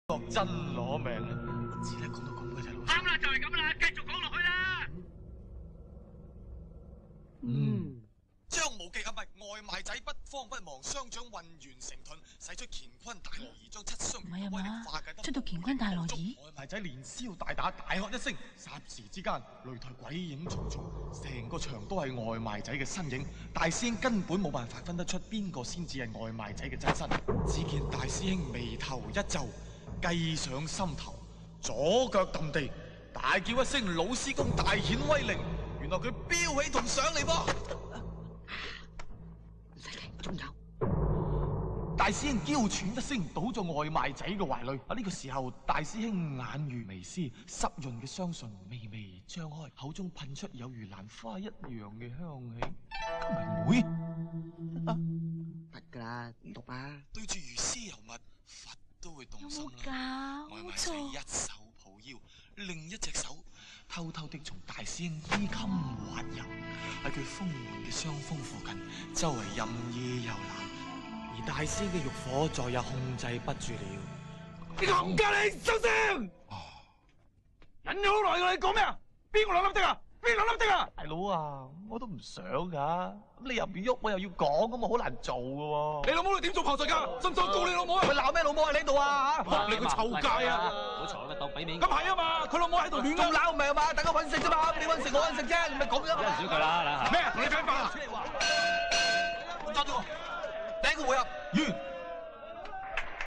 覺真攞命啊！只係講到咁嘅啫，老師。啱啦，就係咁啦，繼續講落去啦。張無忌係咪外賣仔不慌不忙，雙掌運圓成盾，使出乾坤大挪移，將七傷唔係啊嘛，出到乾坤大挪移。外賣仔連消帶打，大喝一聲，霎時之間擂台鬼影重重，成個場都係外賣仔嘅身影。大師兄根本冇辦法分得出邊個先至係外賣仔嘅真身。只見大師兄眉頭一皺，計上心頭，左腳揼地，大叫一聲：老師公大顯威靈！原來佢飆起同上嚟噃。仲有大師兄嬌喘一聲，倒咗外賣仔嘅懷裏。呢個時候，大師兄眼如微絲，濕潤嘅雙唇微微張開，口中噴出有如蘭花一樣嘅香氣。妹妹，得噶啦，讀啊！對住如絲尤物，佛都會動心啦。外賣仔一手抱腰，另一隻手偷偷地從大師兄衣襟滑入，喺佢豐滿嘅雙峰附近，周圍任意遊覽。而大師兄嘅欲火再也控制不住了。你個冚家你收聲！忍咗好耐㗎，你講咩啊？邊個兩粒的啊？邊兩粒的啊？大佬啊，我都唔想噶。咁你又唔喐，我又要講，咁啊好難做噶喎。你老母你點做炮術㗎？信唔信告你老母啊？佢鬧咩老母喺呢度啊？嚇！你個臭街啊！好嘈啦，當俾面。咁係啊嘛，佢老母喺度亂仲鬧唔係啊嘛？大家揾食啫嘛，你揾食我揾食啫，你咪咁樣。少佢啦，咩？同你計法啊？揸住我，第一個回合完。